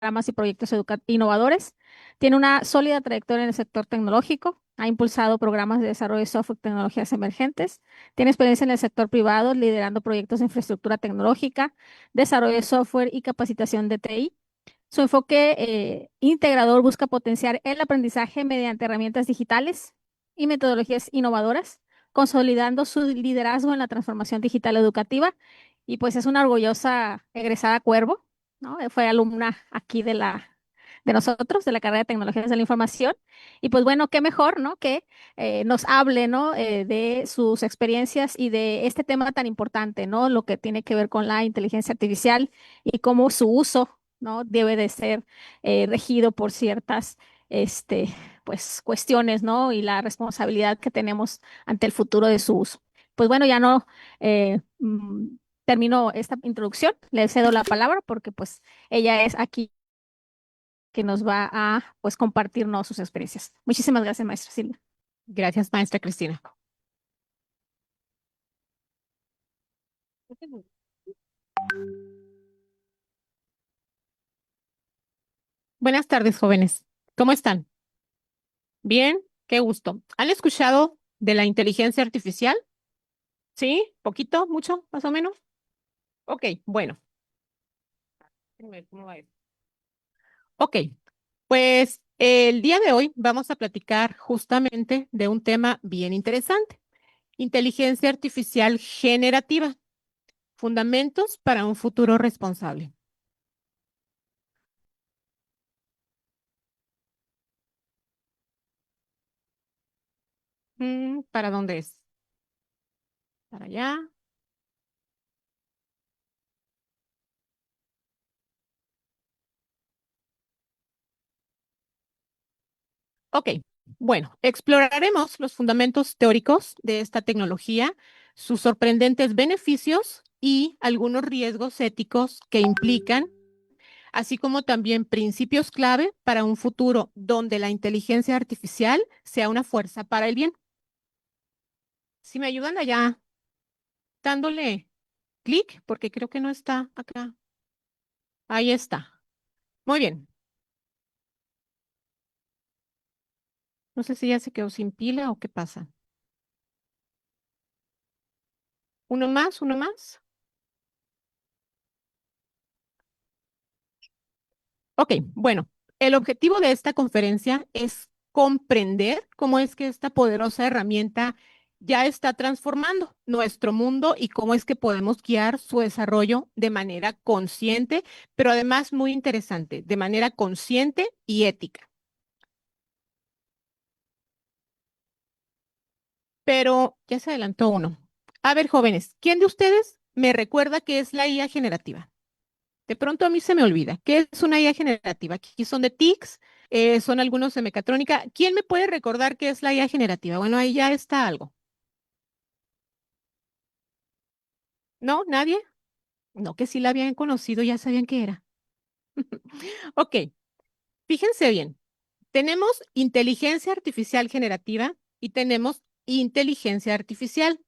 programas y proyectos innovadores. Tiene una sólida trayectoria en el sector tecnológico. Ha impulsado programas de desarrollo de software y tecnologías emergentes. Tiene experiencia en el sector privado, liderando proyectos de infraestructura tecnológica, desarrollo de software y capacitación de TI. Su enfoque integrador busca potenciar el aprendizaje mediante herramientas digitales y metodologías innovadoras, consolidando su liderazgo en la transformación digital educativa. Y pues es una orgullosa egresada Cuervo, ¿no? Fue alumna aquí de nosotros, de la carrera de Tecnologías de la Información. Y pues bueno, qué mejor, ¿no? Que nos hable, ¿no? De sus experiencias y de este tema tan importante, ¿no? Lo que tiene que ver con la inteligencia artificial y cómo su uso, ¿no? Debe de ser regido por ciertas, este, pues, cuestiones, ¿no? Y la responsabilidad que tenemos ante el futuro de su uso. Pues bueno, ya no eh, mm, termino esta introducción, le cedo la palabra porque pues ella es aquí que nos va a pues compartirnos sus experiencias. Muchísimas gracias, maestra Silvia. Gracias, maestra Cristina. Buenas tardes, jóvenes. ¿Cómo están? Bien, qué gusto. ¿Han escuchado de la inteligencia artificial? ¿Sí? ¿Poquito? ¿Mucho? ¿Más o menos? Ok, bueno. Déjenme ver cómo va esto. Ok, pues el día de hoy vamos a platicar justamente de un tema bien interesante. Inteligencia artificial generativa. Fundamentos para un futuro responsable. ¿Para dónde es? ¿Para allá? Ok, bueno, exploraremos los fundamentos teóricos de esta tecnología, sus sorprendentes beneficios y algunos riesgos éticos que implican, así como también principios clave para un futuro donde la inteligencia artificial sea una fuerza para el bien. Si me ayudan allá dándole clic, porque creo que no está acá. Ahí está. Muy bien. No sé si ya se quedó sin pila o qué pasa. Uno más, uno más. Ok, bueno, el objetivo de esta conferencia es comprender cómo es que esta poderosa herramienta ya está transformando nuestro mundo y cómo es que podemos guiar su desarrollo de manera consciente, pero además muy interesante, de manera consciente y ética. Pero ya se adelantó uno. A ver, jóvenes, ¿quién de ustedes me recuerda qué es la IA generativa? De pronto a mí se me olvida. ¿Qué es una IA generativa? Aquí son de TICS, son algunos de mecatrónica. ¿Quién me puede recordar qué es la IA generativa? Bueno, ahí ya está algo. ¿No? ¿Nadie? No, que sí la habían conocido, ya sabían qué era. Ok, fíjense bien. Tenemos inteligencia artificial generativa y tenemos inteligencia artificial.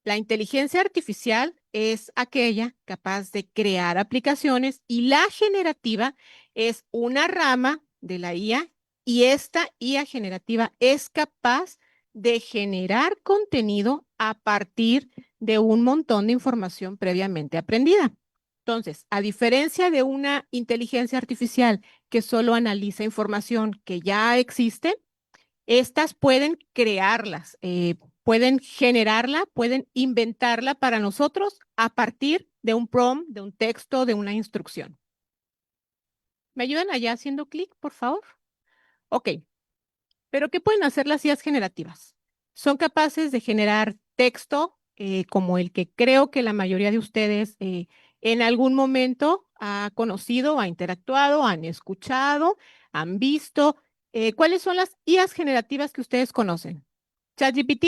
La inteligencia artificial es aquella capaz de crear aplicaciones y la generativa es una rama de la IA y esta IA generativa es capaz de generar contenido a partir de un montón de información previamente aprendida. Entonces, a diferencia de una inteligencia artificial que solo analiza información que ya existe, estas pueden crearlas, pueden generarla, pueden inventarla para nosotros a partir de un prompt, de un texto, de una instrucción. ¿Me ayudan allá haciendo clic, por favor? Ok, pero ¿qué pueden hacer las IAs generativas? Son capaces de generar texto como el que creo que la mayoría de ustedes en algún momento ha conocido, ha interactuado, han escuchado, han visto. ¿Cuáles son las IAs generativas que ustedes conocen? ¿ChatGPT?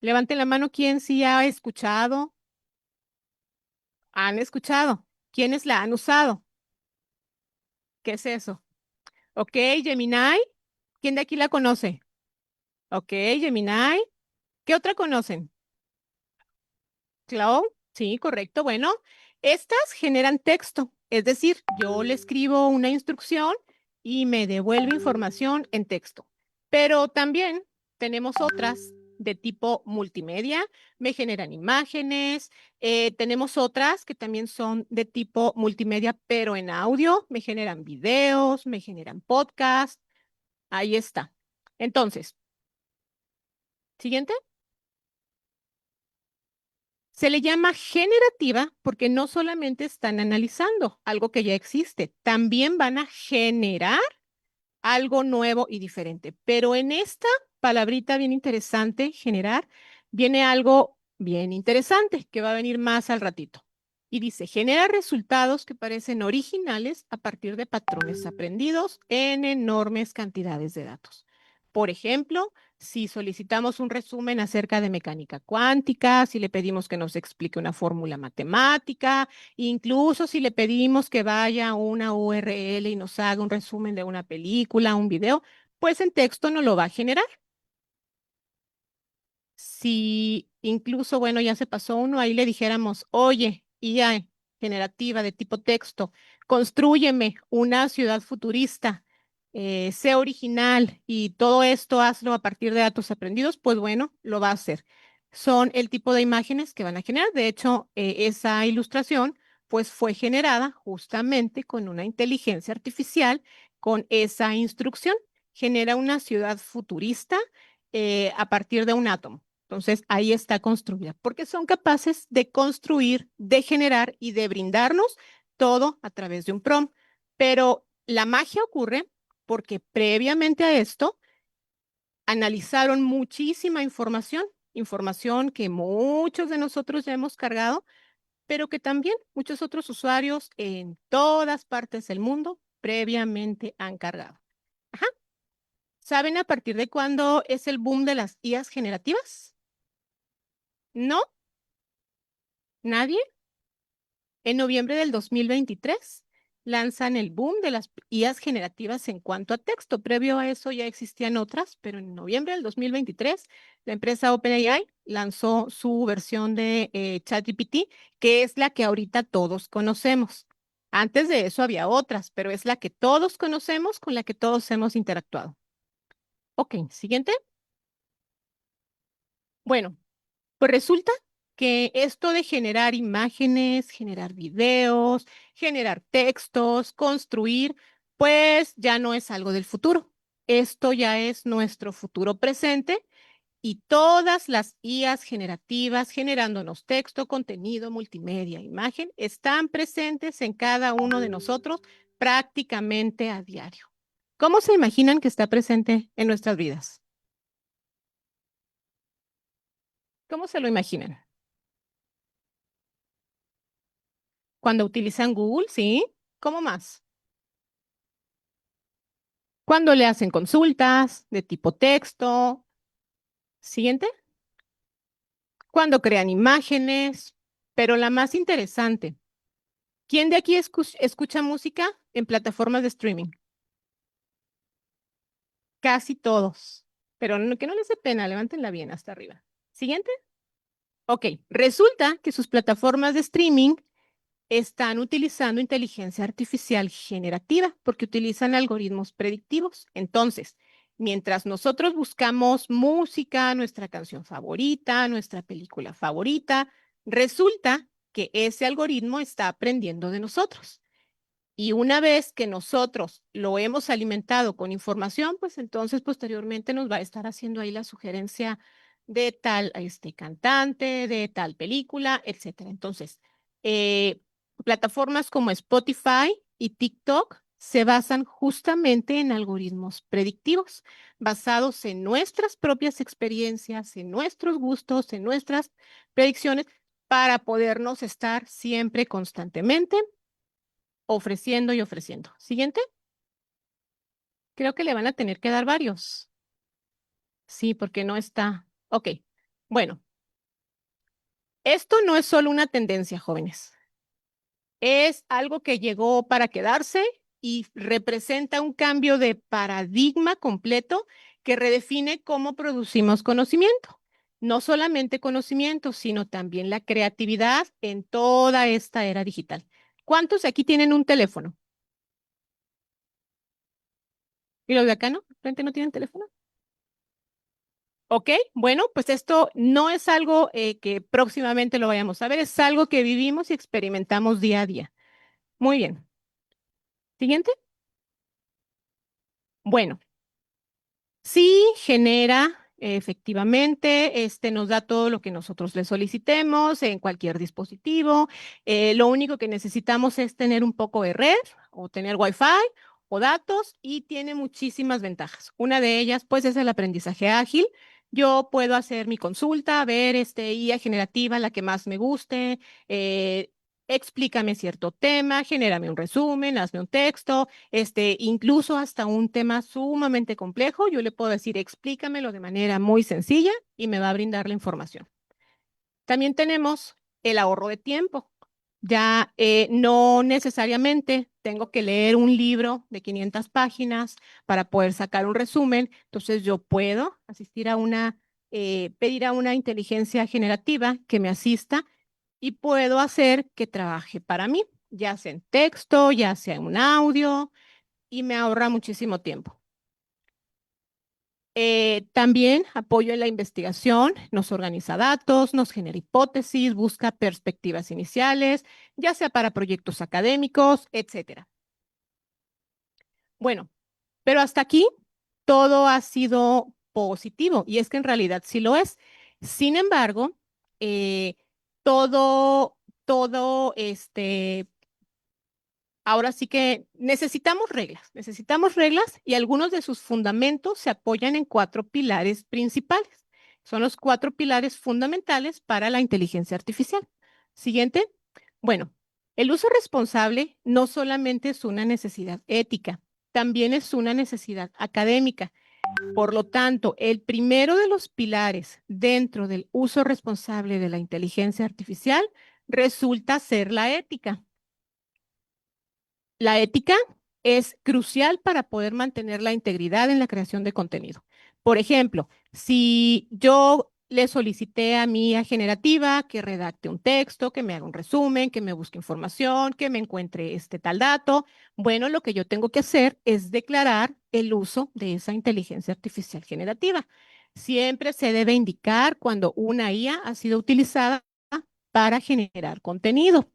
Levanten la mano quien sí ha escuchado, han escuchado. ¿Quiénes la han usado? ¿Qué es eso? Ok, Gemini. ¿Quién de aquí la conoce? Ok, Gemini. ¿Qué otra conocen? Cloud. Sí, correcto. Bueno, Estas generan texto, es decir, yo le escribo una instrucción y me devuelve información en texto. Pero también tenemos otras de tipo multimedia, me generan imágenes, tenemos otras que también son de tipo multimedia, pero en audio, me generan videos, me generan podcasts, ahí está. Entonces, siguiente. Se le llama generativa porque no solamente están analizando algo que ya existe, también van a generar algo nuevo y diferente. Pero en esta palabrita bien interesante, generar, viene algo bien interesante que va a venir más al ratito. Y dice, genera resultados que parecen originales a partir de patrones aprendidos en enormes cantidades de datos. Por ejemplo, si solicitamos un resumen acerca de mecánica cuántica, si le pedimos que nos explique una fórmula matemática, incluso si le pedimos que vaya a una URL y nos haga un resumen de una película, un video, pues en texto no lo va a generar. Si incluso, bueno, ya se pasó uno, ahí le dijéramos, oye, IA generativa de tipo texto, constrúyeme una ciudad futurista, sé original y todo esto hazlo a partir de datos aprendidos, pues bueno, lo va a hacer. Son el tipo de imágenes que van a generar. De hecho, esa ilustración pues fue generada justamente con una inteligencia artificial, con esa instrucción. Genera una ciudad futurista a partir de un átomo. Entonces, ahí está construida, porque son capaces de construir, de generar y de brindarnos todo a través de un prompt. Pero la magia ocurre porque previamente a esto analizaron muchísima información, información que muchos de nosotros ya hemos cargado, pero que también muchos otros usuarios en todas partes del mundo previamente han cargado. Ajá. ¿Saben a partir de cuándo es el boom de las IAs generativas? ¿No? ¿Nadie? En noviembre del 2023 lanzan el boom de las IAs generativas en cuanto a texto. Previo a eso ya existían otras, pero en noviembre del 2023 la empresa OpenAI lanzó su versión de ChatGPT, que es la que ahorita todos conocemos. Antes de eso había otras, pero es la que todos conocemos, con la que todos hemos interactuado. Ok, siguiente. Bueno, pues resulta que esto de generar imágenes, generar videos, generar textos, construir, pues ya no es algo del futuro. Esto ya es nuestro futuro presente y todas las IAs generativas generándonos texto, contenido, multimedia, imagen, están presentes en cada uno de nosotros prácticamente a diario. ¿Cómo se imaginan que está presente en nuestras vidas? ¿Cómo se lo imaginan? Cuando utilizan Google, ¿sí? ¿Cómo más? Cuando le hacen consultas de tipo texto. Siguiente. Cuando crean imágenes. Pero la más interesante, ¿quién de aquí escucha música en plataformas de streaming? Casi todos. Pero que no les dé pena, levántenla bien hasta arriba. Siguiente. Ok, resulta que sus plataformas de streaming están utilizando inteligencia artificial generativa porque utilizan algoritmos predictivos. Entonces, mientras nosotros buscamos música, nuestra canción favorita, nuestra película favorita, resulta que ese algoritmo está aprendiendo de nosotros. Y una vez que nosotros lo hemos alimentado con información, pues entonces posteriormente nos va a estar haciendo ahí la sugerencia de tal cantante, de tal película, etcétera. Entonces, plataformas como Spotify y TikTok se basan justamente en algoritmos predictivos, basados en nuestras propias experiencias, en nuestros gustos, en nuestras predicciones, para podernos estar siempre constantemente ofreciendo y ofreciendo. Siguiente. Creo que le van a tener que dar varios. Sí, porque no está. Ok. Bueno, esto no es solo una tendencia, jóvenes. Es algo que llegó para quedarse y representa un cambio de paradigma completo que redefine cómo producimos conocimiento. No solamente conocimiento, sino también la creatividad en toda esta era digital. ¿Cuántos de aquí tienen un teléfono? ¿Y los de acá no? ¿Frente no tienen teléfono? Ok, bueno, pues esto no es algo que próximamente lo vayamos a ver, es algo que vivimos y experimentamos día a día. Muy bien. Siguiente. Bueno, sí genera efectivamente, nos da todo lo que nosotros le solicitemos en cualquier dispositivo. Lo único que necesitamos es tener un poco de red o tener Wi-Fi o datos y tiene muchísimas ventajas. Una de ellas, pues, es el aprendizaje ágil. Yo puedo hacer mi consulta, ver IA generativa, la que más me guste, eh, explícame cierto tema, genérame un resumen, hazme un texto, incluso hasta un tema sumamente complejo, yo le puedo decir, explícamelo de manera muy sencilla y me va a brindar la información. También tenemos el ahorro de tiempo. Ya no necesariamente tengo que leer un libro de 500 páginas para poder sacar un resumen. Entonces yo puedo asistir a pedir a una inteligencia generativa que me asista y puedo hacer que trabaje para mí, ya sea en texto, ya sea en un audio, y me ahorra muchísimo tiempo. También apoyo en la investigación, nos organiza datos, nos genera hipótesis, busca perspectivas iniciales, ya sea para proyectos académicos, etcétera. Bueno, pero hasta aquí todo ha sido positivo y es que en realidad sí lo es. Sin embargo, eh, todo, todo, ahora sí que necesitamos reglas y algunos de sus fundamentos se apoyan en cuatro pilares principales. Son los cuatro pilares fundamentales para la inteligencia artificial. Siguiente. Bueno, el uso responsable no solamente es una necesidad ética, también es una necesidad académica. Por lo tanto, el primero de los pilares dentro del uso responsable de la inteligencia artificial resulta ser la ética. La ética es crucial para poder mantener la integridad en la creación de contenido. Por ejemplo, si yo le solicité a mi IA generativa que redacte un texto, que me haga un resumen, que me busque información, que me encuentre este tal dato, bueno, lo que yo tengo que hacer es declarar el uso de esa inteligencia artificial generativa. Siempre se debe indicar cuando una IA ha sido utilizada para generar contenido.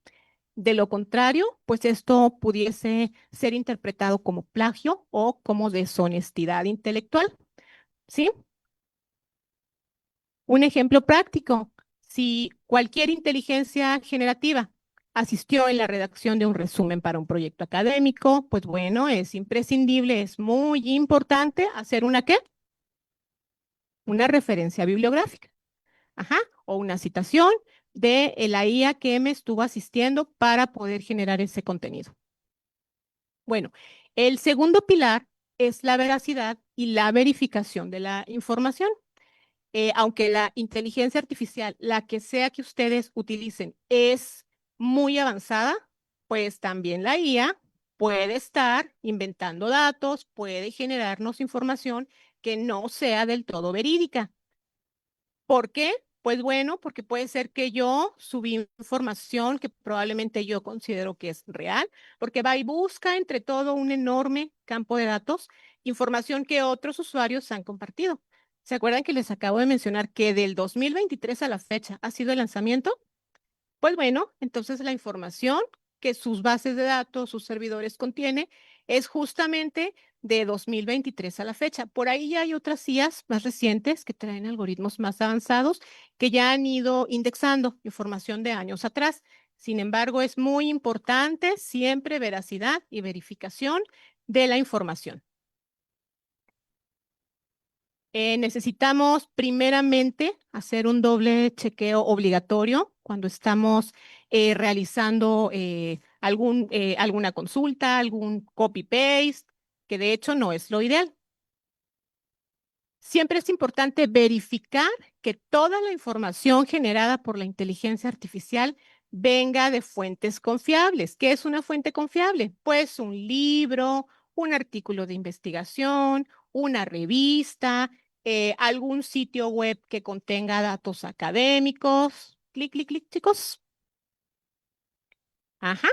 De lo contrario, pues esto pudiese ser interpretado como plagio o como deshonestidad intelectual, ¿sí? Un ejemplo práctico, si cualquier inteligencia generativa asistió en la redacción de un resumen para un proyecto académico, pues bueno, es imprescindible, es muy importante hacer una ¿qué? Una referencia bibliográfica, ajá, o una citación de la IA que me estuvo asistiendo para poder generar ese contenido. Bueno, el segundo pilar es la veracidad y la verificación de la información. Aunque la inteligencia artificial, la que sea que ustedes utilicen, es muy avanzada, pues también la IA puede estar inventando datos, puede generarnos información que no sea del todo verídica. ¿Por qué? Pues bueno, porque puede ser que yo subí información que probablemente yo considero que es real, porque va y busca entre todo un enorme campo de datos, información que otros usuarios han compartido. ¿Se acuerdan que les acabo de mencionar que del 2023 a la fecha ha sido el lanzamiento? Pues bueno, entonces la información que sus bases de datos, sus servidores contiene, es justamente de 2023 a la fecha. Por ahí ya hay otras IAs más recientes que traen algoritmos más avanzados que ya han ido indexando información de años atrás. Sin embargo, es muy importante siempre veracidad y verificación de la información. Necesitamos primeramente hacer un doble chequeo obligatorio cuando estamos realizando alguna consulta, algún copy-paste, que de hecho no es lo ideal. Siempre es importante verificar que toda la información generada por la inteligencia artificial venga de fuentes confiables. ¿Qué es una fuente confiable? Pues un libro, un artículo de investigación, una revista, algún sitio web que contenga datos académicos. Clic, clic, clic, chicos. Ajá.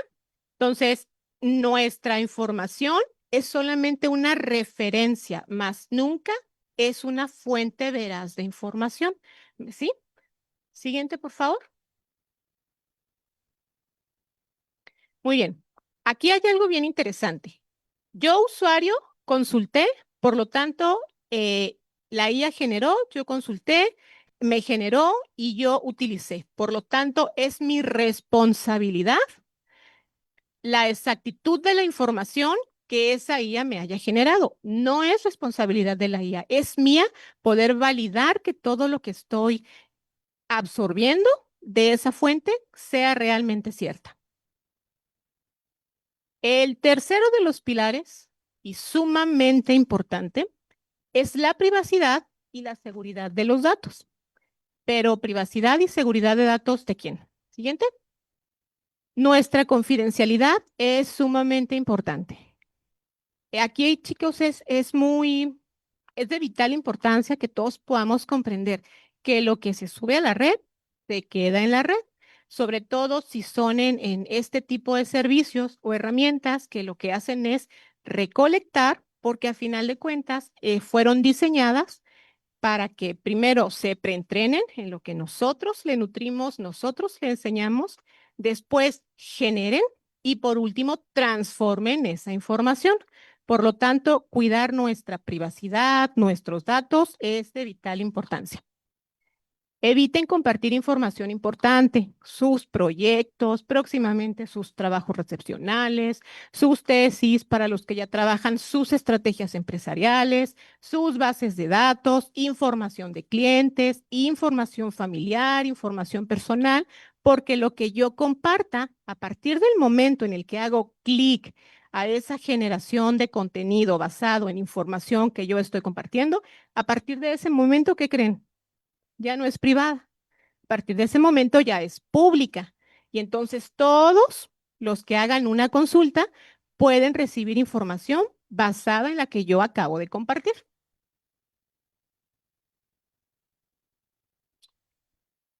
Entonces, nuestra información es solamente una referencia, más nunca es una fuente veraz de información. ¿Sí? Siguiente, por favor. Muy bien. Aquí hay algo bien interesante. Yo, usuario, consulté, por lo tanto, la IA generó, yo consulté, me generó y yo utilicé. Por lo tanto, es mi responsabilidad la exactitud de la información que esa IA me haya generado. No es responsabilidad de la IA, es mía poder validar que todo lo que estoy absorbiendo de esa fuente sea realmente cierta. El tercero de los pilares, y sumamente importante, es la privacidad y la seguridad de los datos. Pero privacidad y seguridad de datos, ¿de quién? Siguiente. Nuestra confidencialidad es sumamente importante. Aquí, chicos, es de vital importancia que todos podamos comprender que lo que se sube a la red se queda en la red, sobre todo si son en este tipo de servicios o herramientas que lo que hacen es recolectar, porque a final de cuentas fueron diseñadas para que primero se preentrenen en lo que nosotros le nutrimos, nosotros le enseñamos, después generen y por último transformen esa información. Por lo tanto, cuidar nuestra privacidad, nuestros datos es de vital importancia. Eviten compartir información importante, sus proyectos, próximamente sus trabajos recepcionales, sus tesis para los que ya trabajan, sus estrategias empresariales, sus bases de datos, información de clientes, información familiar, información personal, porque lo que yo comparta a partir del momento en el que hago clic a esa generación de contenido basado en información que yo estoy compartiendo, a partir de ese momento, ¿qué creen? Ya no es privada. A partir de ese momento ya es pública. Y entonces todos los que hagan una consulta pueden recibir información basada en la que yo acabo de compartir.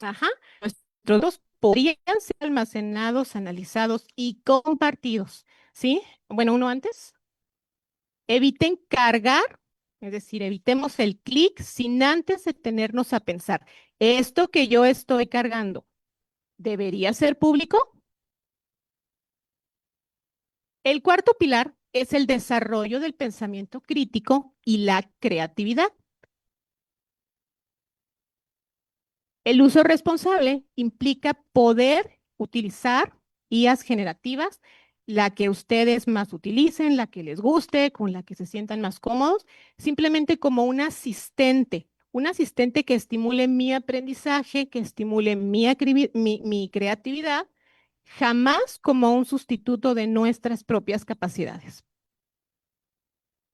Ajá. Nuestros datos podrían ser almacenados, analizados y compartidos. ¿Sí? Bueno, uno antes. Eviten cargar, es decir, evitemos el clic sin antes detenernos a pensar, ¿esto que yo estoy cargando debería ser público? El cuarto pilar es el desarrollo del pensamiento crítico y la creatividad. El uso responsable implica poder utilizar IAs generativas, la que ustedes más utilicen, la que les guste, con la que se sientan más cómodos, simplemente como un asistente que estimule mi aprendizaje, que estimule mi creatividad, jamás como un sustituto de nuestras propias capacidades.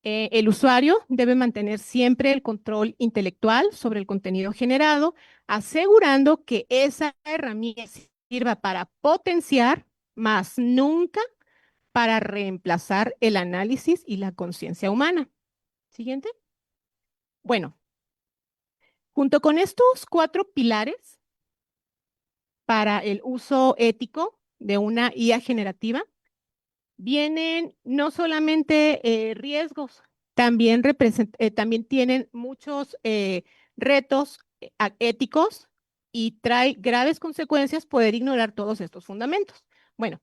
El usuario debe mantener siempre el control intelectual sobre el contenido generado, asegurando que esa herramienta sirva para potenciar, más nunca para reemplazar el análisis y la conciencia humana. Siguiente. Bueno, junto con estos cuatro pilares para el uso ético de una IA generativa, vienen no solamente riesgos, también tienen muchos retos éticos y trae graves consecuencias poder ignorar todos estos fundamentos. Bueno,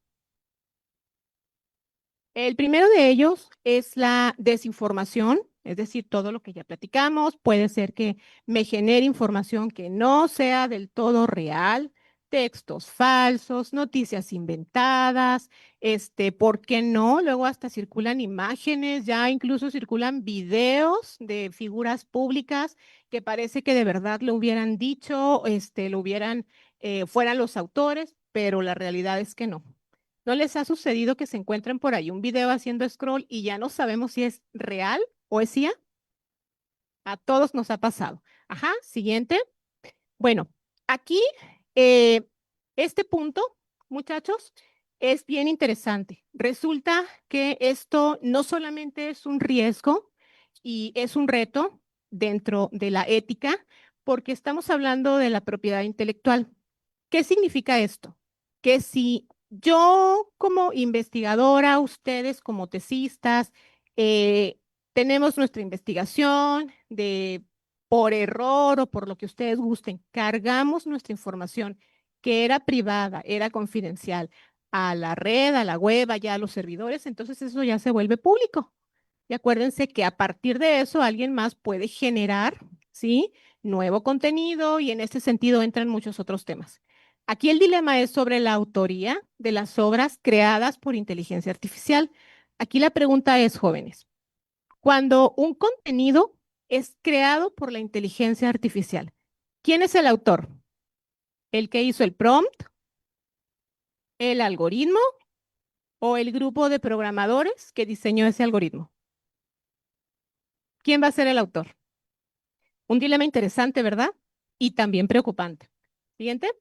el primero de ellos es la desinformación, es decir, todo lo que ya platicamos. Puede ser que me genere información que no sea del todo real, textos falsos, noticias inventadas, ¿por qué no? Luego hasta circulan imágenes, ya incluso circulan videos de figuras públicas que parece que de verdad lo hubieran dicho, fueran los autores, pero la realidad es que no. ¿No les ha sucedido que se encuentren por ahí un video haciendo scroll y ya no sabemos si es real o es IA? A todos nos ha pasado. Ajá, siguiente. Bueno, aquí eh, este punto, muchachos, es bien interesante. Resulta que esto no solamente es un riesgo y es un reto, dentro de la ética porque estamos hablando de la propiedad intelectual. ¿Qué significa esto? Que si yo como investigadora, ustedes como tesistas, eh, tenemos nuestra investigación de por error o por lo que ustedes gusten, cargamos nuestra información que era privada, era confidencial, a la red, a la web, allá a los servidores, entonces eso ya se vuelve público. Y acuérdense que a partir de eso alguien más puede generar, ¿sí? Nuevo contenido y en este sentido entran muchos otros temas. Aquí el dilema es sobre la autoría de las obras creadas por inteligencia artificial. Aquí la pregunta es, jóvenes, cuando un contenido es creado por la inteligencia artificial, ¿quién es el autor? ¿El que hizo el prompt, el algoritmo o el grupo de programadores que diseñó ese algoritmo? ¿Quién va a ser el autor? Un dilema interesante, ¿verdad? Y también preocupante. Siguiente.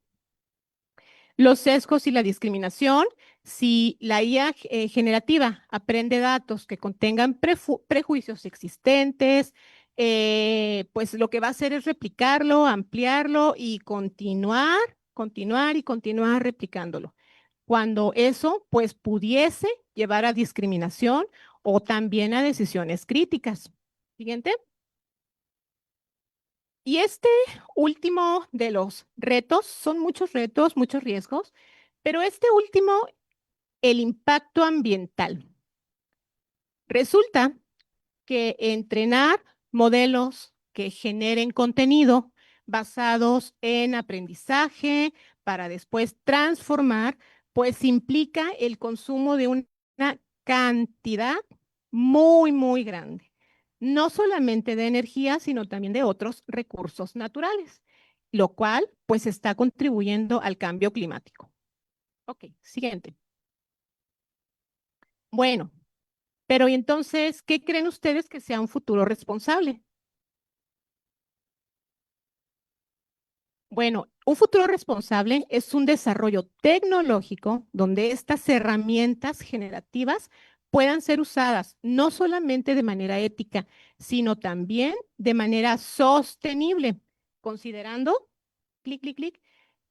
Los sesgos y la discriminación. Si la IA generativa aprende datos que contengan prejuicios existentes, pues lo que va a hacer es replicarlo, ampliarlo y continuar replicándolo. Cuando eso, pues, pudiese llevar a discriminación o también a decisiones críticas. Siguiente. Y este último de los retos, son muchos retos, muchos riesgos, pero este último, el impacto ambiental. Resulta que entrenar modelos que generen contenido basados en aprendizaje para después transformar, pues implica el consumo de una cantidad muy grande, no solamente de energía, sino también de otros recursos naturales, lo cual pues está contribuyendo al cambio climático. Ok, siguiente. Bueno, pero ¿y entonces qué creen ustedes que sea un futuro responsable? Bueno, un futuro responsable es un desarrollo tecnológico donde estas herramientas generativas puedan ser usadas no solamente de manera ética, sino también de manera sostenible, considerando,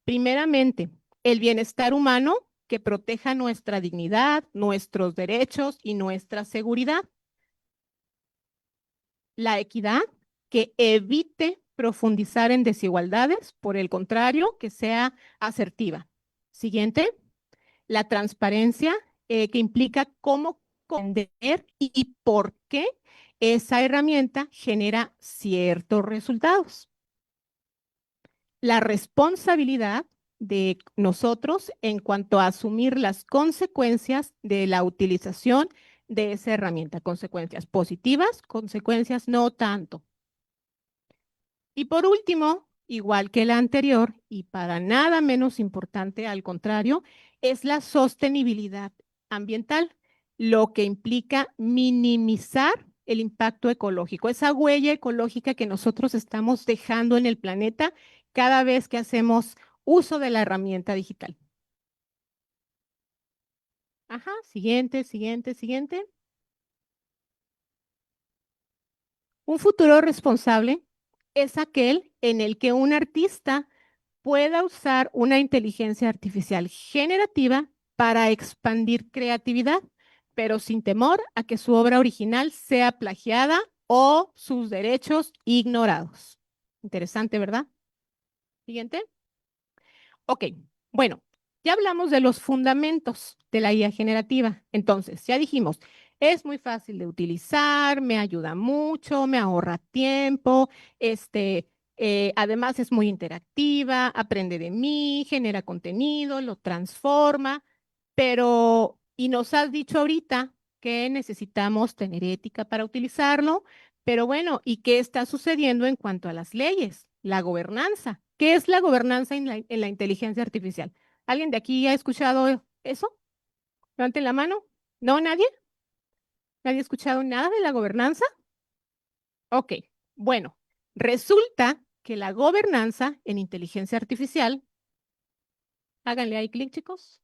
primeramente, el bienestar humano que proteja nuestra dignidad, nuestros derechos y nuestra seguridad. La equidad, que evite profundizar en desigualdades, por el contrario, que sea asertiva. Siguiente, la transparencia, que implica cómo comprender y por qué esa herramienta genera ciertos resultados. La responsabilidad de nosotros en cuanto a asumir las consecuencias de la utilización de esa herramienta, consecuencias positivas, consecuencias no tanto. Y por último, igual que la anterior, y para nada menos importante, al contrario, es la sostenibilidad ambiental, lo que implica minimizar el impacto ecológico, esa huella ecológica que nosotros estamos dejando en el planeta cada vez que hacemos uso de la herramienta digital. Ajá, siguiente. Un futuro responsable es aquel en el que un artista pueda usar una inteligencia artificial generativa para expandir creatividad, pero sin temor a que su obra original sea plagiada o sus derechos ignorados. Interesante, ¿verdad? Siguiente. Ok, bueno, ya hablamos de los fundamentos de la IA generativa. Entonces, ya dijimos, es muy fácil de utilizar, me ayuda mucho, me ahorra tiempo, además es muy interactiva, aprende de mí, genera contenido, lo transforma, pero, y nos has dicho ahorita que necesitamos tener ética para utilizarlo, pero bueno, ¿y qué está sucediendo en cuanto a las leyes? La gobernanza. ¿Qué es la gobernanza en la inteligencia artificial? ¿Alguien de aquí ha escuchado eso? Levanten la mano. ¿No, nadie? ¿Nadie ha escuchado nada de la gobernanza? Ok, bueno, resulta que la gobernanza en inteligencia artificial, háganle ahí clic, chicos,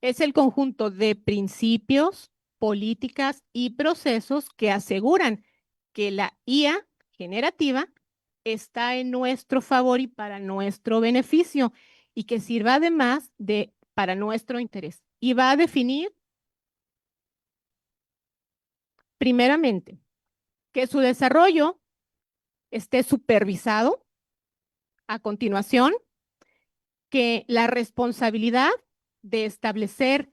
es el conjunto de principios, políticas y procesos que aseguran que la IA generativa está en nuestro favor y para nuestro beneficio y que sirva además de para nuestro interés. Y va a definir, primeramente, que su desarrollo esté supervisado. A continuación, que la responsabilidad de establecer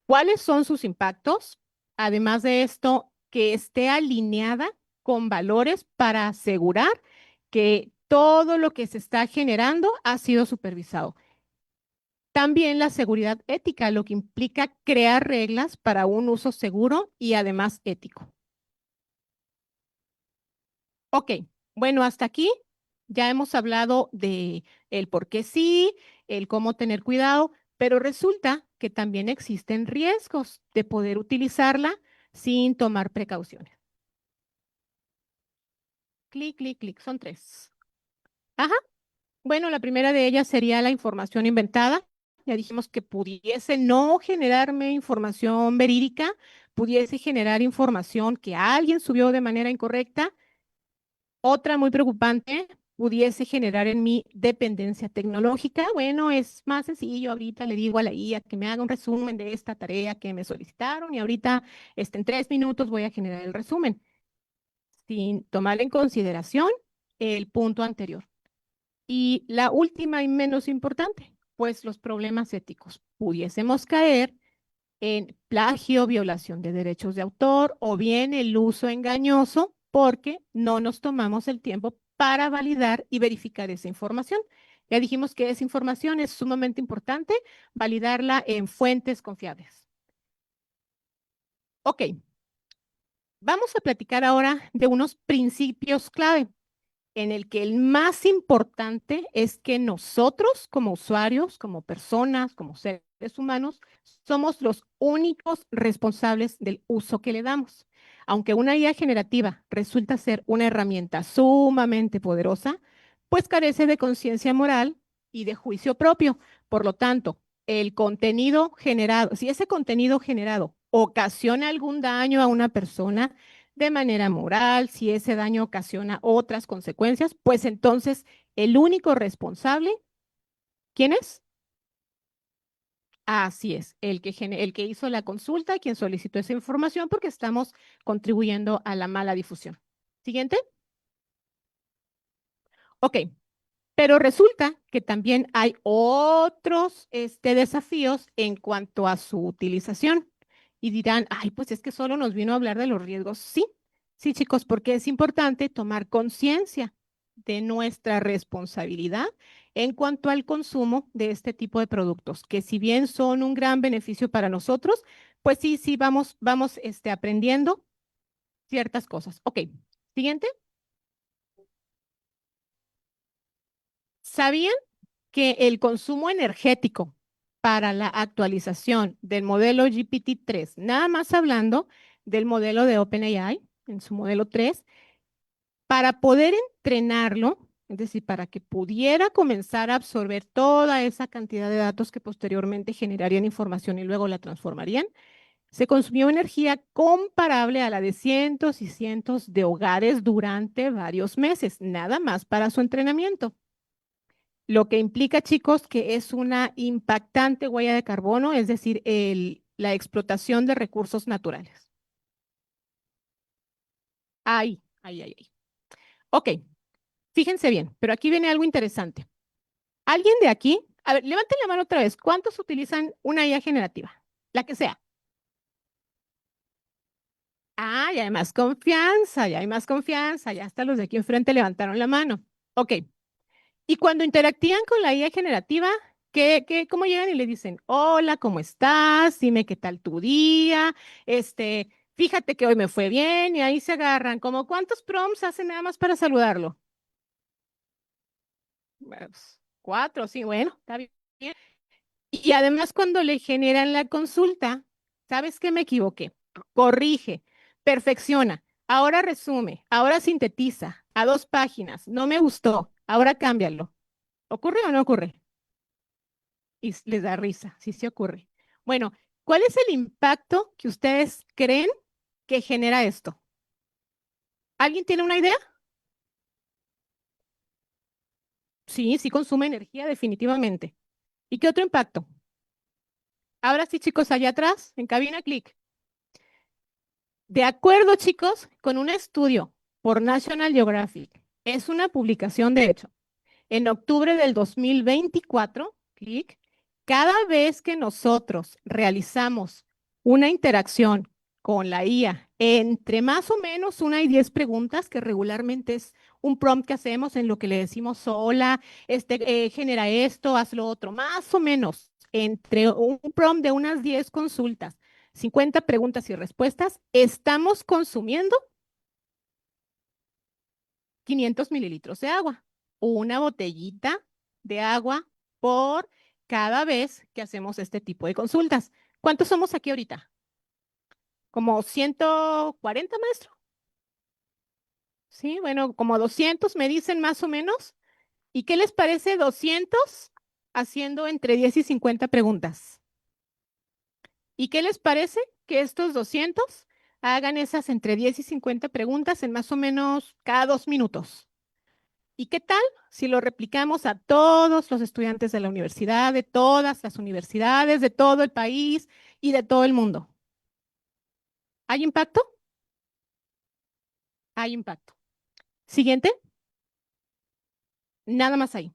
cuáles son sus impactos, además de esto, que esté alineada con valores para asegurar que todo lo que se está generando ha sido supervisado. También la seguridad ética, lo que implica crear reglas para un uso seguro y además ético. Ok, bueno, hasta aquí ya hemos hablado de el por qué sí, el cómo tener cuidado, pero resulta que también existen riesgos de poder utilizarla sin tomar precauciones. Clic, clic, clic, son tres. Ajá, bueno, la primera de ellas sería la información inventada. Ya dijimos que pudiese no generarme información verídica, pudiese generar información que alguien subió de manera incorrecta. Otra muy preocupante, pudiese generar en mí dependencia tecnológica. Bueno, es más sencillo. Ahorita le digo a la IA que me haga un resumen de esta tarea que me solicitaron y ahorita en 3 minutos voy a generar el resumen, sin tomar en consideración el punto anterior. Y la última y menos importante, pues los problemas éticos. Pudiésemos caer en plagio, violación de derechos de autor o bien el uso engañoso porque no nos tomamos el tiempo para validar y verificar esa información. Ya dijimos que esa información es sumamente importante, validarla en fuentes confiables. Ok, vamos a platicar ahora de unos principios clave en el que el más importante es que nosotros como usuarios, como personas, como seres humanos, somos los únicos responsables del uso que le damos. Aunque una IA generativa resulta ser una herramienta sumamente poderosa, pues carece de conciencia moral y de juicio propio. Por lo tanto, el contenido generado, si ese contenido generado ocasiona algún daño a una persona, de manera moral, si ese daño ocasiona otras consecuencias, pues entonces el único responsable, ¿quién es? Así es, el que hizo la consulta, quien solicitó esa información, porque estamos contribuyendo a la mala difusión. Siguiente. Ok, pero resulta que también hay otros desafíos en cuanto a su utilización. Y dirán, ay, pues es que solo nos vino a hablar de los riesgos. Sí, sí, chicos, porque es importante tomar conciencia de nuestra responsabilidad en cuanto al consumo de este tipo de productos, que si bien son un gran beneficio para nosotros, pues sí, sí, vamos aprendiendo ciertas cosas. Ok, siguiente. ¿Sabían que el consumo energético para la actualización del modelo GPT-3, nada más hablando del modelo de OpenAI, en su modelo 3, para poder entrenarlo, es decir, para que pudiera comenzar a absorber toda esa cantidad de datos que posteriormente generarían información y luego la transformarían, se consumió energía comparable a la de cientos y cientos de hogares durante varios meses, nada más para su entrenamiento? Lo que implica, chicos, que es una impactante huella de carbono, es decir, la explotación de recursos naturales. Ay, ay, ay, ay. Ok, fíjense bien, pero aquí viene algo interesante. ¿Alguien de aquí? A ver, levanten la mano otra vez. ¿Cuántos utilizan una IA generativa? La que sea. Ah, ya hay más confianza, ya hay más confianza. Ya hasta los de aquí enfrente levantaron la mano. Ok. Y cuando interactúan con la IA generativa, cómo llegan y le dicen, hola, ¿cómo estás? Dime qué tal tu día. Fíjate que hoy me fue bien y ahí se agarran. ¿Como cuántos prompts hacen nada más para saludarlo? Bueno, pues, 4, sí, bueno, está bien. Y además cuando le generan la consulta, ¿sabes qué me equivoqué? Corrige, perfecciona, ahora resume, ahora sintetiza a 2 páginas, no me gustó, ahora cámbialo. ¿Ocurre o no ocurre? Y les da risa, sí se ocurre. Bueno, ¿cuál es el impacto que ustedes creen que genera esto? ¿Alguien tiene una idea? Sí, sí consume energía definitivamente. ¿Y qué otro impacto? Ahora sí, chicos, allá atrás, en cabina, clic. De acuerdo, chicos, con un estudio por National Geographic, es una publicación de hecho, en octubre del 2024, clic, cada vez que nosotros realizamos una interacción con la IA entre más o menos 1 y 10 preguntas, que regularmente es un prompt que hacemos en lo que le decimos, hola, genera esto, haz lo otro, más o menos, entre un prompt de unas 10 consultas, 50 preguntas y respuestas, estamos consumiendo 500 mililitros de agua, una botellita de agua por cada vez que hacemos este tipo de consultas. ¿Cuántos somos aquí ahorita? ¿Como 140, maestro? Sí, bueno, como 200 me dicen más o menos. ¿Y qué les parece 200 haciendo entre 10 y 50 preguntas? ¿Y qué les parece que estos 200 hagan esas entre 10 y 50 preguntas en más o menos cada 2 minutos? ¿Y qué tal si lo replicamos a todos los estudiantes de la universidad, de todas las universidades, de todo el país y de todo el mundo? ¿Hay impacto? Hay impacto. Siguiente, nada más ahí.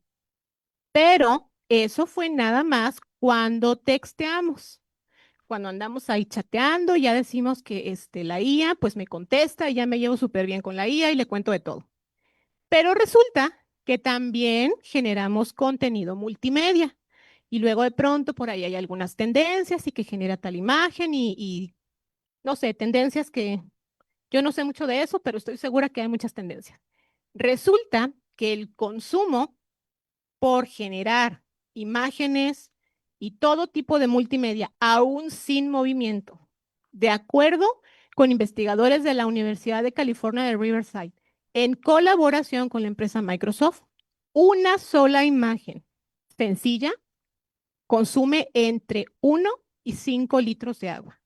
Pero eso fue nada más cuando texteamos. Cuando andamos ahí chateando, ya decimos que la IA pues me contesta y ya me llevo súper bien con la IA y le cuento de todo. Pero resulta que también generamos contenido multimedia. Y luego de pronto por ahí hay algunas tendencias y que genera tal imagen y no sé, tendencias que yo no sé mucho de eso, pero estoy segura que hay muchas tendencias. Resulta que el consumo por generar imágenes y todo tipo de multimedia, aún sin movimiento, de acuerdo con investigadores de la Universidad de California de Riverside, en colaboración con la empresa Microsoft, una sola imagen sencilla consume entre 1 y 5 litros de agua.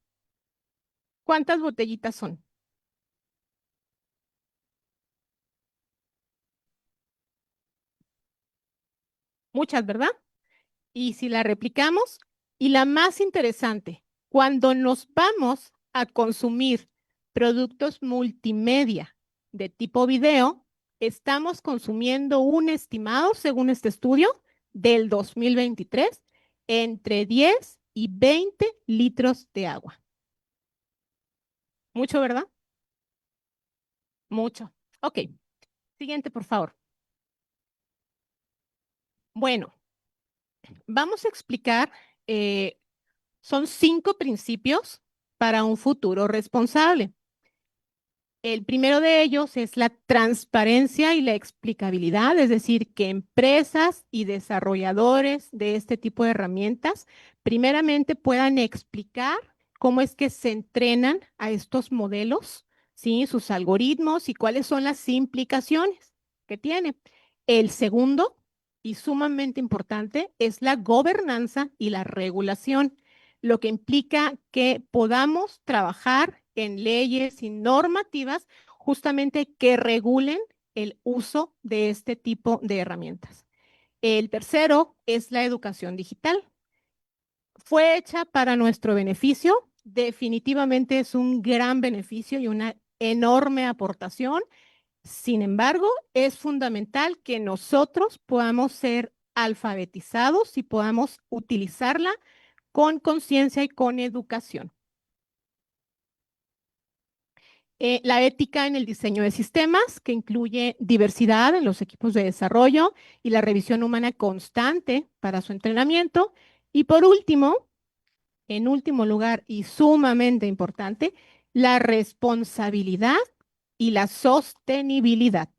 ¿Cuántas botellitas son? Muchas, ¿verdad? Y si la replicamos, y la más interesante, cuando nos vamos a consumir productos multimedia de tipo video, estamos consumiendo un estimado, según este estudio, del 2023, entre 10 y 20 litros de agua. Mucho, ¿verdad? Mucho. Ok, siguiente, por favor. Bueno, vamos a explicar, eh, son 5 principios para un futuro responsable. El primero de ellos es la transparencia y la explicabilidad, es decir, que empresas y desarrolladores de este tipo de herramientas primeramente puedan explicar cómo es que se entrenan a estos modelos, ¿sí? Sus algoritmos y cuáles son las implicaciones que tiene. El segundo, y sumamente importante, es la gobernanza y la regulación, lo que implica que podamos trabajar en leyes y normativas justamente que regulen el uso de este tipo de herramientas. El tercero es la educación digital. Fue hecha para nuestro beneficio, definitivamente es un gran beneficio y una enorme aportación. Sin embargo, es fundamental que nosotros podamos ser alfabetizados y podamos utilizarla con conciencia y con educación. La ética en el diseño de sistemas, que incluye diversidad en los equipos de desarrollo y la revisión humana constante para su entrenamiento. Y por último, en último lugar y sumamente importante, la responsabilidad y la sostenibilidad,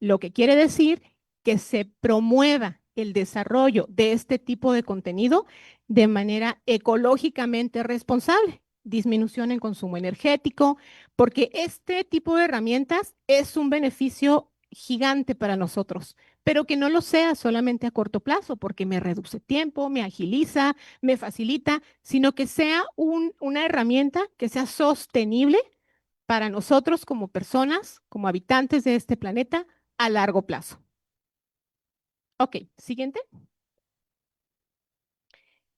lo que quiere decir que se promueva el desarrollo de este tipo de contenido de manera ecológicamente responsable, disminución en consumo energético, porque este tipo de herramientas es un beneficio gigante para nosotros, pero que no lo sea solamente a corto plazo, porque me reduce tiempo, me agiliza, me facilita, sino que sea una herramienta que sea sostenible para nosotros como personas, como habitantes de este planeta, a largo plazo. Ok, siguiente.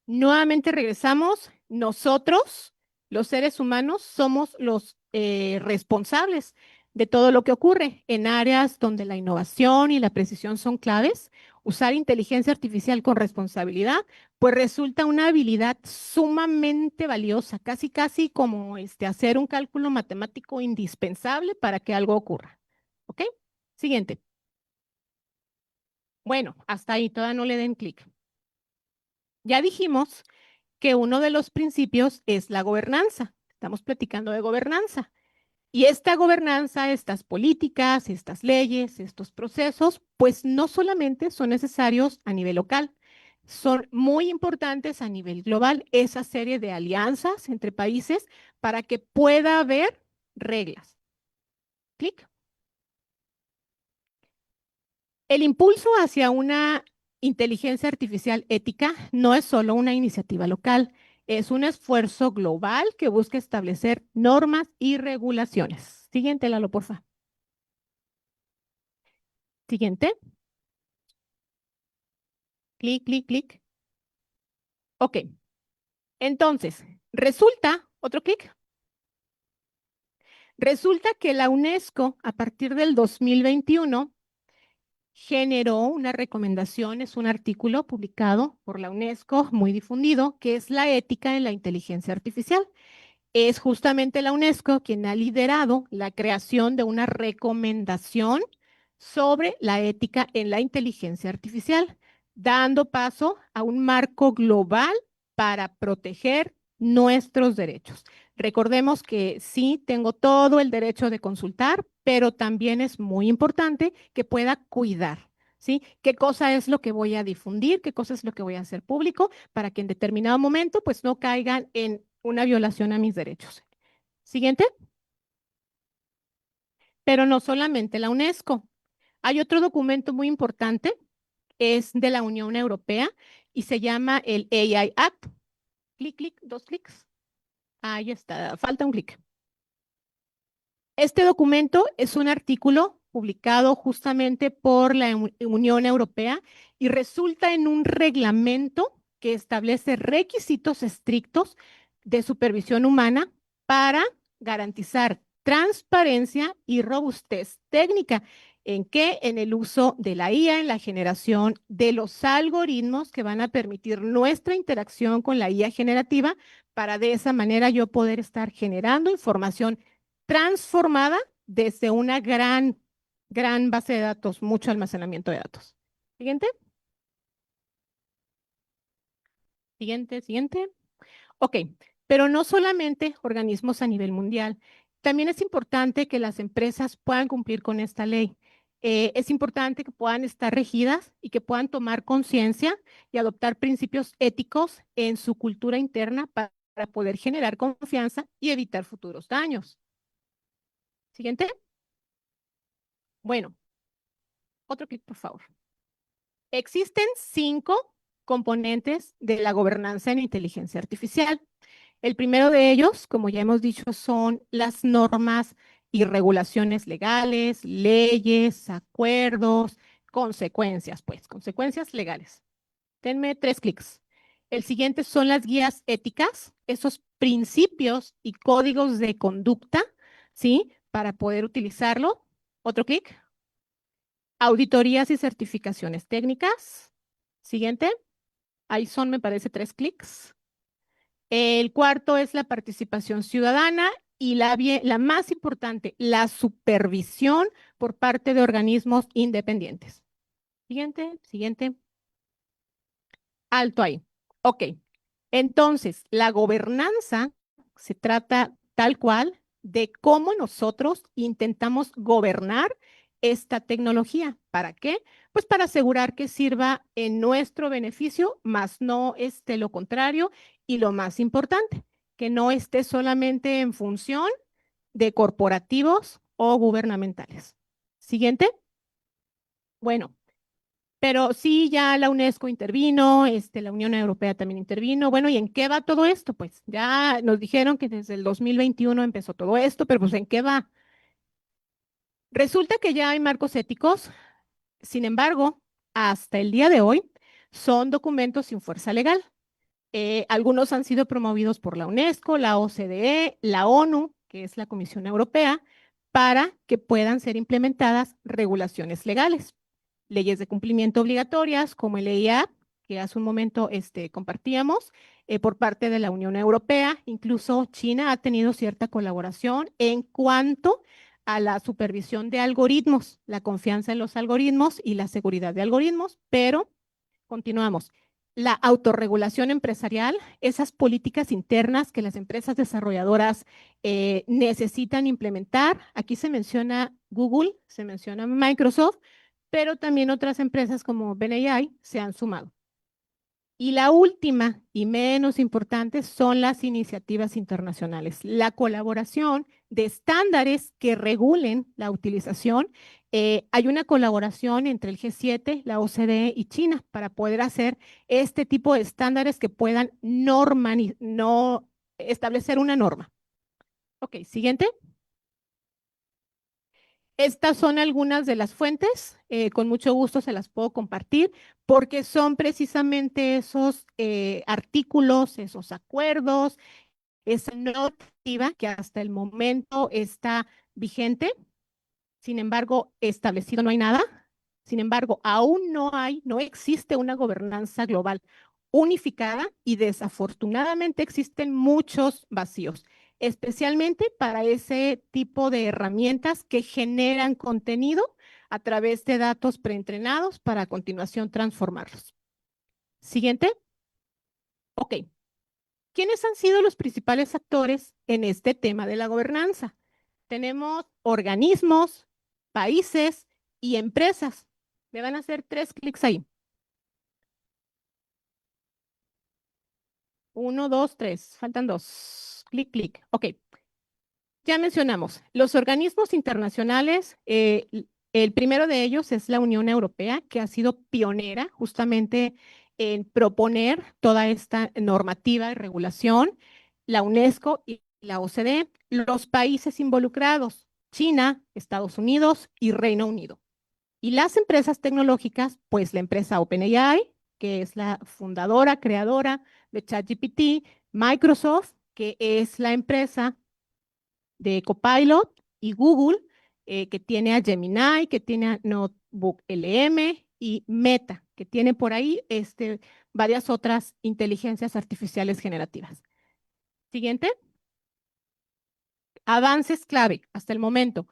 Nuevamente regresamos. Nosotros, los seres humanos, somos los responsables de todo lo que ocurre en áreas donde la innovación y la precisión son claves. Usar inteligencia artificial con responsabilidad, pues resulta una habilidad sumamente valiosa, casi casi como hacer un cálculo matemático indispensable para que algo ocurra. ¿Ok? Siguiente. Bueno, hasta ahí, todavía no le den clic. Ya dijimos que uno de los principios es la gobernanza. Estamos platicando de gobernanza. Y esta gobernanza, estas políticas, estas leyes, estos procesos, pues no solamente son necesarios a nivel local, son muy importantes a nivel global, esa serie de alianzas entre países para que pueda haber reglas. Clic. El impulso hacia una inteligencia artificial ética no es solo una iniciativa local, es un esfuerzo global que busca establecer normas y regulaciones. Siguiente, Lalo, porfa. Siguiente. Clic, clic, clic. Ok. Entonces, otro clic. Resulta que la UNESCO, a partir del 2021, generó una recomendación, es un artículo publicado por la UNESCO, muy difundido, que es la ética en la inteligencia artificial. Es justamente la UNESCO quien ha liderado la creación de una recomendación sobre la ética en la inteligencia artificial, dando paso a un marco global para proteger nuestros derechos. Recordemos que sí, tengo todo el derecho de consultar, pero también es muy importante que pueda cuidar. ¿Sí? ¿Qué cosa es lo que voy a difundir? ¿Qué cosa es lo que voy a hacer público para que en determinado momento pues no caigan en una violación a mis derechos? Siguiente, pero no solamente la UNESCO. Hay otro documento muy importante, es de la Unión Europea y se llama el AI Act. Clic, clic, dos clics. Ahí está, falta un clic. Este documento es un artículo publicado justamente por la Unión Europea y resulta en un reglamento que establece requisitos estrictos de supervisión humana para garantizar transparencia y robustez técnica. ¿En qué? En el uso de la IA, en la generación de los algoritmos que van a permitir nuestra interacción con la IA generativa para de esa manera yo poder estar generando información transformada desde una gran base de datos, mucho almacenamiento de datos. Siguiente, siguiente, siguiente. Ok, pero no solamente organismos a nivel mundial. También es importante que las empresas puedan cumplir con esta ley. Es importante que puedan estar regidas y que puedan tomar conciencia y adoptar principios éticos en su cultura interna para poder generar confianza y evitar futuros daños. Siguiente. Bueno, otro clic, por favor. Existen 5 componentes de la gobernanza en inteligencia artificial. El primero de ellos, como ya hemos dicho, son las normas y regulaciones legales, leyes, acuerdos, consecuencias, pues, consecuencias legales. Denme 3 clics. El siguiente son las guías éticas, esos principios y códigos de conducta, ¿sí? Para poder utilizarlo. Otro clic. Auditorías y certificaciones técnicas. Siguiente. Ahí son, me parece, 3 clics. El cuarto es la participación ciudadana y la más importante, la supervisión por parte de organismos independientes. Siguiente, siguiente. Alto ahí. Ok. Entonces, la gobernanza se trata tal cual de cómo nosotros intentamos gobernar esta tecnología. ¿Para qué? Pues para asegurar que sirva en nuestro beneficio, más no esté lo contrario y lo más importante, que no esté solamente en función de corporativos o gubernamentales. Siguiente. Bueno, pero sí, ya la UNESCO intervino, la Unión Europea también intervino. Bueno, ¿y en qué va todo esto? Pues ya nos dijeron que desde el 2021 empezó todo esto, pero pues ¿en qué va? Resulta que ya hay marcos éticos, sin embargo, hasta el día de hoy son documentos sin fuerza legal. Algunos han sido promovidos por la UNESCO, la OCDE, la ONU, que es la Comisión Europea, para que puedan ser implementadas regulaciones legales, leyes de cumplimiento obligatorias, como el EIA, que hace un momento compartíamos, por parte de la Unión Europea. Incluso China ha tenido cierta colaboración en cuanto a la supervisión de algoritmos, la confianza en los algoritmos y la seguridad de algoritmos, pero continuamos. La autorregulación empresarial, esas políticas internas que las empresas desarrolladoras necesitan implementar. Aquí se menciona Google, se menciona Microsoft, pero también otras empresas como OpenAI se han sumado. Y la última y menos importante son las iniciativas internacionales, la colaboración de estándares que regulen la utilización. Hay una colaboración entre el G7, la OCDE y China para poder hacer este tipo de estándares que puedan no establecer una norma. Ok, siguiente. Estas son algunas de las fuentes, con mucho gusto se las puedo compartir, porque son precisamente esos artículos, esos acuerdos, esa normativa que hasta el momento está vigente. Sin embargo, establecido no hay nada. Sin embargo, aún no existe una gobernanza global unificada y desafortunadamente existen muchos vacíos, especialmente para ese tipo de herramientas que generan contenido a través de datos preentrenados para a continuación transformarlos. Siguiente. Ok. ¿Quiénes han sido los principales actores en este tema de la gobernanza? Tenemos organismos, países y empresas. Me van a hacer 3 clics ahí. 1, 2, 3. Faltan 2. Clic, clic. Ok. Ya mencionamos los organismos internacionales. El primero de ellos es la Unión Europea, que ha sido pionera justamente en proponer toda esta normativa y regulación. La UNESCO y la OCDE, los países involucrados, China, Estados Unidos y Reino Unido. Y las empresas tecnológicas, pues la empresa OpenAI, que es la fundadora, creadora de ChatGPT, Microsoft, que es la empresa de Copilot, y Google, que tiene a Gemini, que tiene a Notebook LM, y Meta, que tiene por ahí varias otras inteligencias artificiales generativas. Siguiente. Avances clave hasta el momento.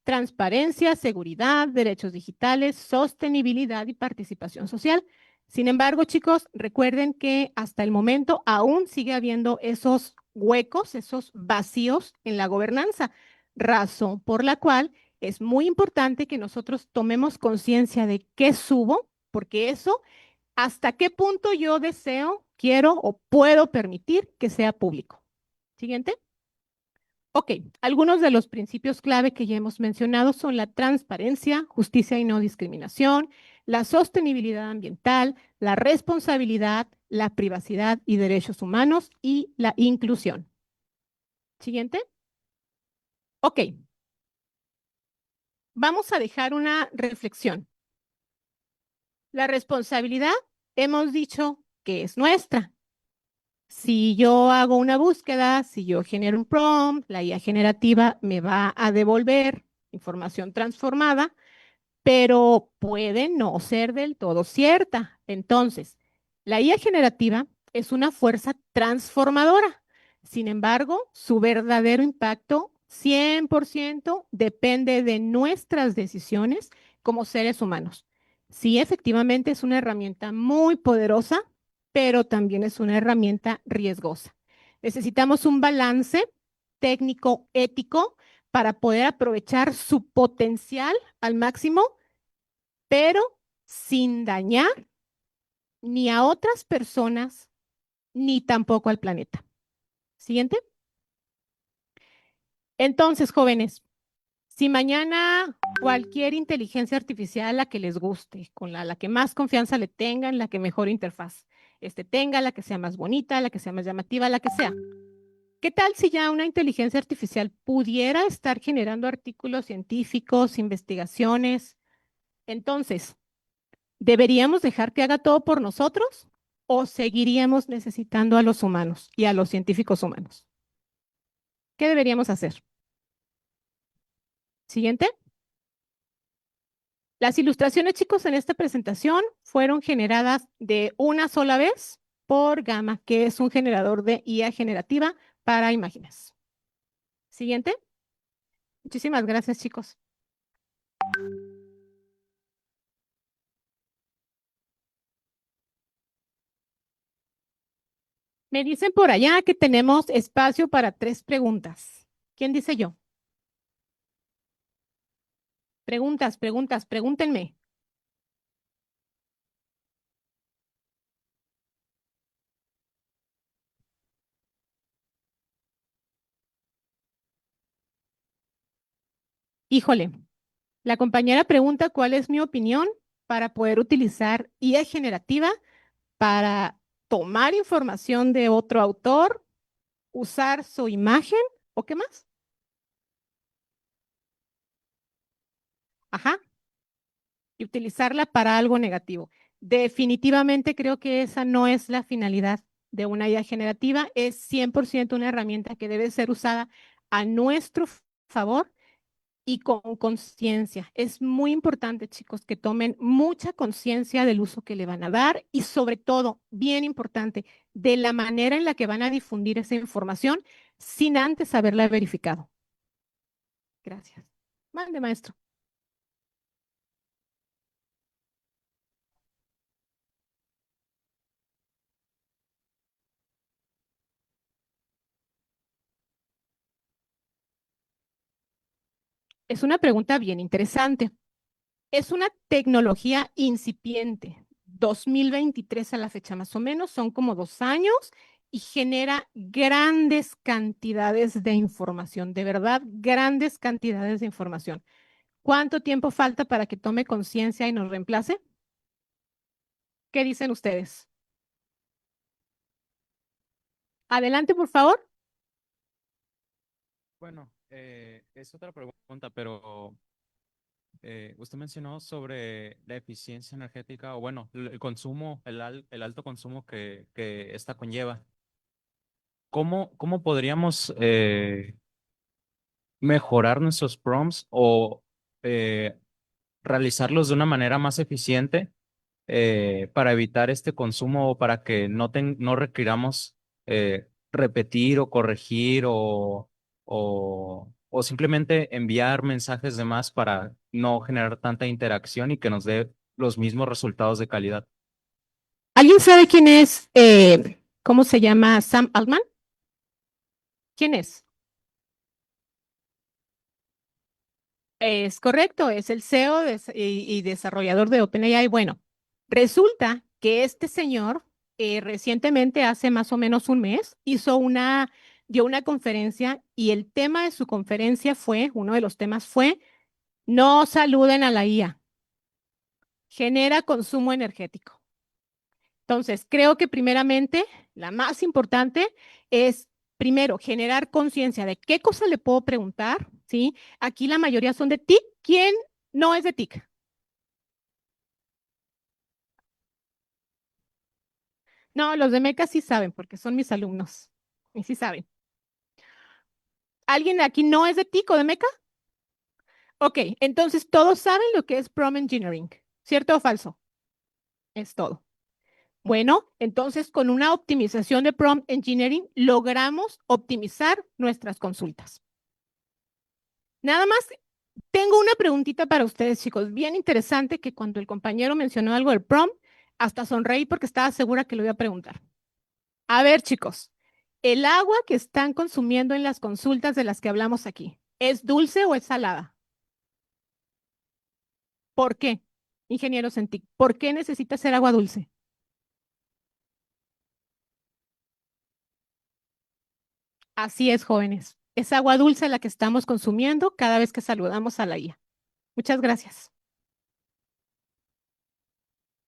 Transparencia, seguridad, derechos digitales, sostenibilidad y participación social. Sin embargo, chicos, recuerden que hasta el momento aún sigue habiendo esos huecos, esos vacíos en la gobernanza, razón por la cual es muy importante que nosotros tomemos conciencia de qué subo, porque eso, hasta qué punto yo deseo, quiero o puedo permitir que sea público. Siguiente. Ok, algunos de los principios clave que ya hemos mencionado son la transparencia, justicia y no discriminación, la sostenibilidad ambiental, la responsabilidad, la privacidad y derechos humanos y la inclusión. Siguiente. Ok, vamos a dejar una reflexión. La responsabilidad, hemos dicho que es nuestra. Si yo hago una búsqueda, si yo genero un prompt, la IA generativa me va a devolver información transformada, pero puede no ser del todo cierta. Entonces, la IA generativa es una fuerza transformadora. Sin embargo, su verdadero impacto 100% depende de nuestras decisiones como seres humanos. Sí, efectivamente es una herramienta muy poderosa, pero también es una herramienta riesgosa. Necesitamos un balance técnico, ético, para poder aprovechar su potencial al máximo, pero sin dañar ni a otras personas, ni tampoco al planeta. Siguiente. Entonces, jóvenes, si mañana cualquier inteligencia artificial, la que les guste, con la que más confianza le tengan, la que mejor interfaz tenga, la que sea más bonita, la que sea más llamativa, la que sea. ¿Qué tal si ya una inteligencia artificial pudiera estar generando artículos científicos, investigaciones? Entonces, ¿Deberíamos dejar que haga todo por nosotros o seguiríamos necesitando a los humanos y a los científicos humanos? ¿Qué deberíamos hacer? Siguiente. Las ilustraciones, chicos, en esta presentación fueron generadas de una sola vez por Gamma, que es un generador de IA generativa para imágenes. Siguiente. Muchísimas gracias, chicos. Me dicen por allá que tenemos espacio para 3 preguntas. ¿Quién dice yo? Preguntas, preguntas, pregúntenme. Híjole, la compañera pregunta cuál es mi opinión para poder utilizar IA generativa para tomar información de otro autor, usar su imagen o qué más. Ajá, y utilizarla para algo negativo. Definitivamente creo que esa no es la finalidad de una IA generativa, es 100% una herramienta que debe ser usada a nuestro favor y con conciencia. Es muy importante, chicos, que tomen mucha conciencia del uso que le van a dar y sobre todo, bien importante, de la manera en la que van a difundir esa información sin antes haberla verificado. Gracias. Mande, maestro. Es una pregunta bien interesante. Es una tecnología incipiente. 2023 a la fecha, más o menos, son como 2 años y genera grandes cantidades de información, de verdad, grandes cantidades de información. ¿Cuánto tiempo falta para que tome conciencia y nos reemplace? ¿Qué dicen ustedes? Adelante, por favor. Bueno, es otra pregunta, pero usted mencionó sobre la eficiencia energética o bueno, el consumo, el alto consumo que esta conlleva. ¿Cómo podríamos mejorar nuestros prompts o eh, realizarlos de una manera más eficiente para evitar este consumo o para que no requiramos repetir o corregir o simplemente enviar mensajes de más para no generar tanta interacción y que nos dé los mismos resultados de calidad? ¿Alguien sabe quién es, cómo se llama Sam Altman? ¿Quién es? Es correcto, es el CEO y desarrollador de OpenAI. Bueno, resulta que este señor recientemente, hace más o menos un mes, dio una conferencia y el tema de su conferencia fue, uno de los temas fue, no saluden a la IA, genera consumo energético. Entonces, creo que primeramente, la más importante es, primero, generar conciencia de qué cosa le puedo preguntar, ¿sí? Aquí la mayoría son de TIC. ¿Quién no es de TIC? No, los de MECA sí saben, porque son mis alumnos. Y sí saben. ¿Alguien de aquí no es de TIC o de MECA? Ok, entonces todos saben lo que es prompt engineering, ¿cierto o falso? Es todo. Bueno, entonces con una optimización de prompt engineering logramos optimizar nuestras consultas. Nada más tengo una preguntita para ustedes, chicos, bien interesante que cuando el compañero mencionó algo del prompt, hasta sonreí porque estaba segura que lo iba a preguntar. A ver, chicos, ¿el agua que están consumiendo en las consultas de las que hablamos aquí, es dulce o es salada? ¿Por qué? Ingeniero Centik, ¿por qué necesita ser agua dulce? Así es, jóvenes. Es agua dulce la que estamos consumiendo cada vez que saludamos a la IA. Muchas gracias.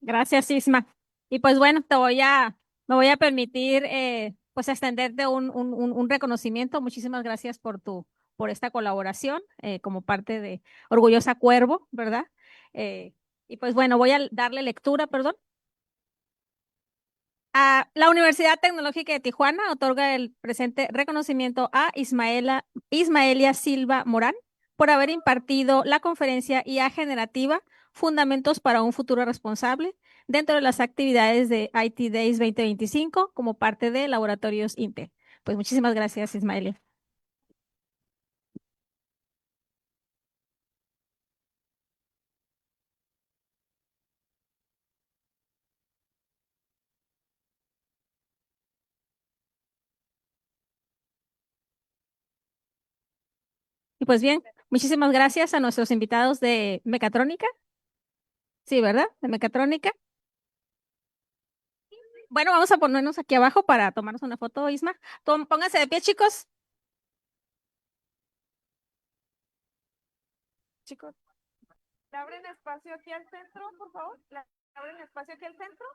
Gracias, Isma. Y pues bueno, me voy a permitir pues extenderte un reconocimiento. Muchísimas gracias por esta colaboración como parte de Orgullosa Cuervo, ¿verdad? Y pues bueno, voy a darle lectura, perdón. La Universidad Tecnológica de Tijuana otorga el presente reconocimiento a Ismaelia Silva Morán por haber impartido la conferencia IA generativa Fundamentos para un futuro responsable dentro de las actividades de IT Days 2025 como parte de Laboratorios Intel. Pues muchísimas gracias, Ismaelia. Y pues bien, muchísimas gracias a nuestros invitados de Mecatrónica. Sí, ¿verdad? De Mecatrónica. Bueno, vamos a ponernos aquí abajo para tomarnos una foto, Isma. Pónganse de pie, chicos. Chicos, ¿le abren espacio aquí al centro, por favor? ¿Le abren espacio aquí al centro?